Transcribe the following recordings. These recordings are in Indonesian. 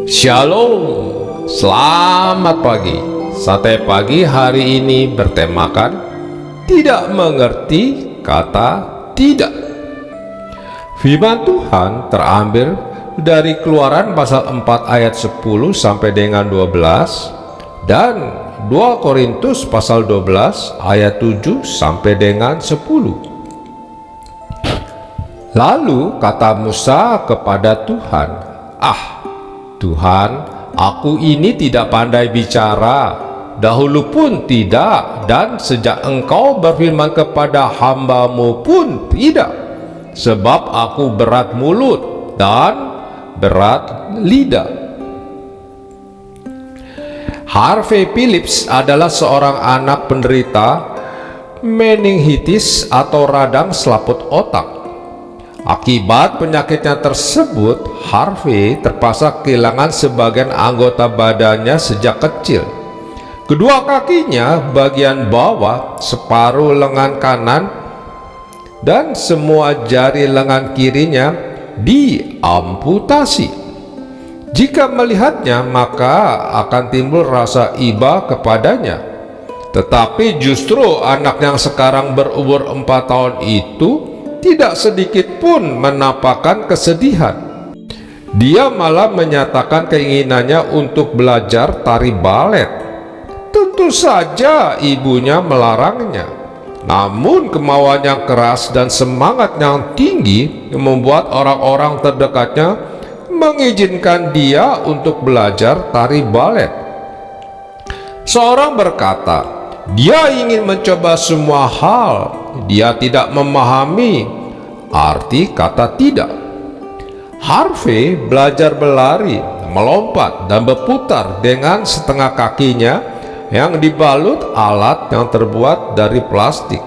Shalom, selamat pagi. Sate pagi hari ini bertemakan tidak mengerti kata tidak. Firman Tuhan terambil dari Keluaran pasal 4 ayat 10 sampai dengan 12 dan 2 Korintus pasal 12 ayat 7 sampai dengan 10. Lalu kata Musa kepada Tuhan, Tuhan, aku ini tidak pandai bicara, dahulu pun tidak, dan sejak engkau berfirman kepada hamba-Mu pun tidak, sebab aku berat mulut dan berat lidah. Harvey Phillips adalah seorang anak penderita meningitis atau radang selaput otak. Akibat penyakitnya tersebut, Harvey terpaksa kehilangan sebagian anggota badannya sejak kecil. Kedua kakinya, bagian bawah, separuh lengan kanan, dan semua jari lengan kirinya diamputasi. Jika melihatnya, maka akan timbul rasa iba kepadanya. Tetapi justru anak yang sekarang berumur 4 tahun itu tidak sedikit pun menampakkan kesedihan. Dia malah menyatakan keinginannya untuk belajar tari balet. Tentu saja ibunya melarangnya. Namun kemauan yang keras dan semangat yang tinggi membuat orang-orang terdekatnya mengizinkan dia untuk belajar tari balet. Seorang berkata, dia ingin mencoba semua hal. Dia tidak memahami arti kata tidak. Harvey belajar berlari, melompat, dan berputar dengan setengah kakinya yang dibalut alat yang terbuat dari plastik.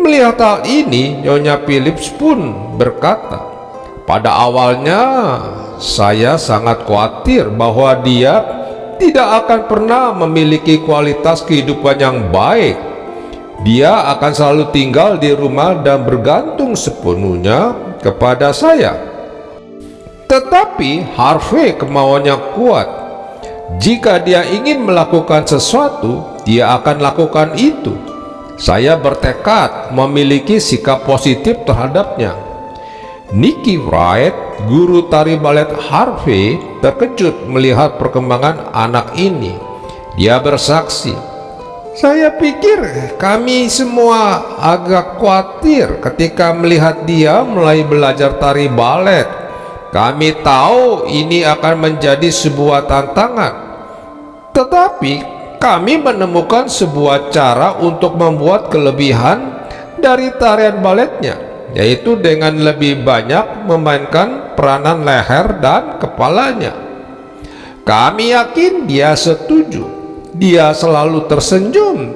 Melihat hal ini, Nyonya Phillips pun berkata, pada awalnya saya sangat khawatir bahwa dia tidak akan pernah memiliki kualitas kehidupan yang baik. Dia akan selalu tinggal di rumah dan bergantung sepenuhnya kepada saya. Tetapi Harvey kemauannya kuat. Jika dia ingin melakukan sesuatu, dia akan lakukan itu. Saya bertekad memiliki sikap positif terhadapnya. Nicky Wright, guru tari balet Harvey, terkejut melihat perkembangan anak ini. Dia bersaksi, saya pikir kami semua agak khawatir ketika melihat dia mulai belajar tari balet. Kami tahu ini akan menjadi sebuah tantangan, tetapi kami menemukan sebuah cara untuk membuat kelebihan dari tarian baletnya, yaitu dengan lebih banyak memainkan peranan leher dan kepalanya. Kami yakin dia setuju. Dia selalu tersenyum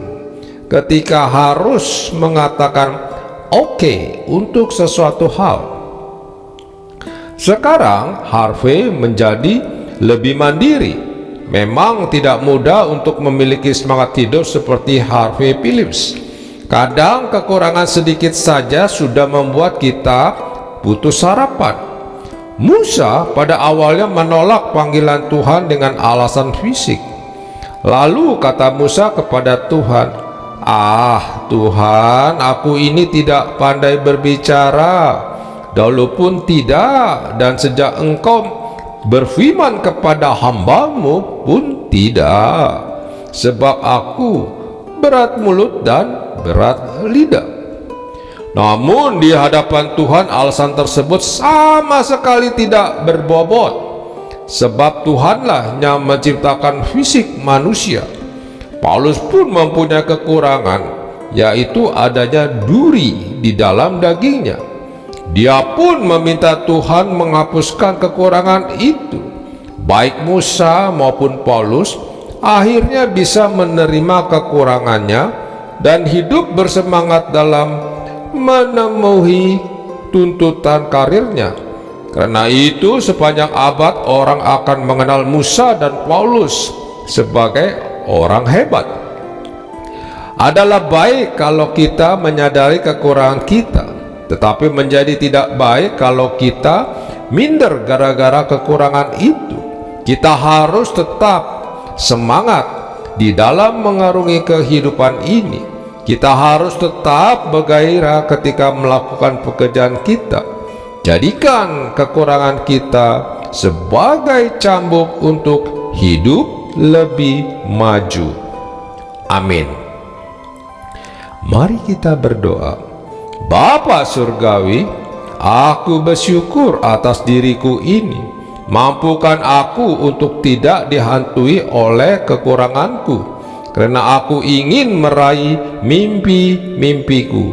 ketika harus mengatakan oke untuk sesuatu hal. Sekarang Harvey menjadi lebih mandiri. Memang tidak mudah untuk memiliki semangat hidup seperti Harvey Phillips. Kadang kekurangan sedikit saja sudah membuat kita putus harapan. Musa pada awalnya menolak panggilan Tuhan dengan alasan fisik. Lalu kata Musa kepada Tuhan, Tuhan, aku ini tidak pandai berbicara, dahulu pun tidak, dan sejak engkau berfirman kepada hamba-Mu pun tidak, sebab aku berat mulut dan berat lidah. Namun di hadapan Tuhan alasan tersebut sama sekali tidak berbobot, sebab Tuhanlah yang menciptakan fisik manusia. Paulus pun mempunyai kekurangan, yaitu adanya duri di dalam dagingnya. Dia pun meminta Tuhan menghapuskan kekurangan itu. Baik Musa maupun Paulus akhirnya bisa menerima kekurangannya dan hidup bersemangat dalam memenuhi tuntutan karirnya. Karena itu sepanjang abad orang akan mengenal Musa dan Paulus sebagai orang hebat. Adalah baik kalau kita menyadari kekurangan kita, tetapi menjadi tidak baik kalau kita minder gara-gara kekurangan itu. Kita harus tetap semangat di dalam mengarungi kehidupan ini. Kita harus tetap bergairah ketika melakukan pekerjaan kita. Jadikan kekurangan kita sebagai cambuk untuk hidup lebih maju. Amin. Mari kita berdoa. Bapa Surgawi, aku bersyukur atas diriku ini. Mampukan aku untuk tidak dihantui oleh kekuranganku, karena aku ingin meraih mimpi-mimpiku.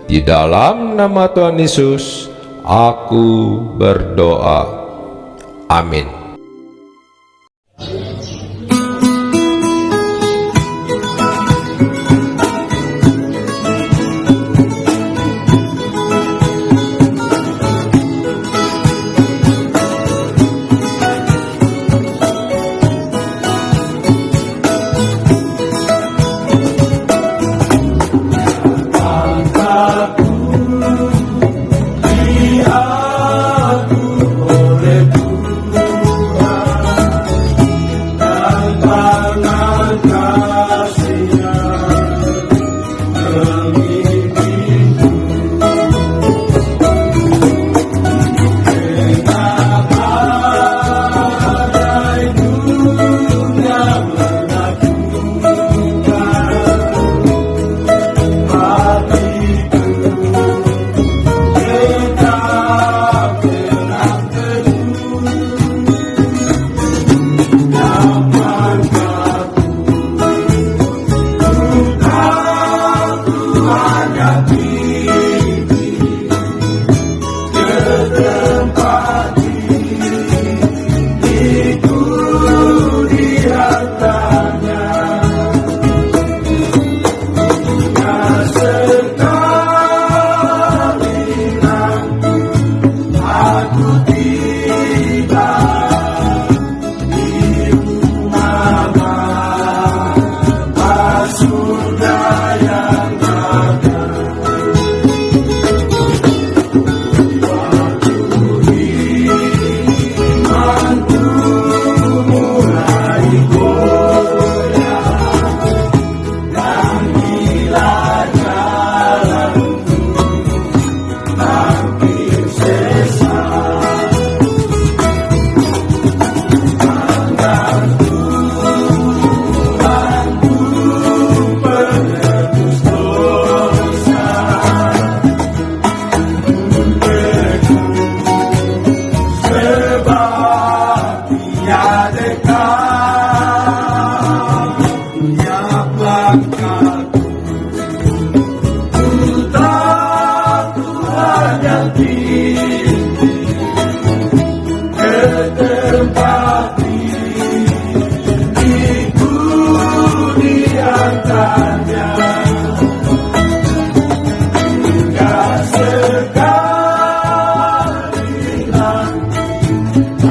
Di dalam nama Tuhan Yesus, aku berdoa. Amin.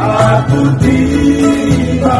Aku tiba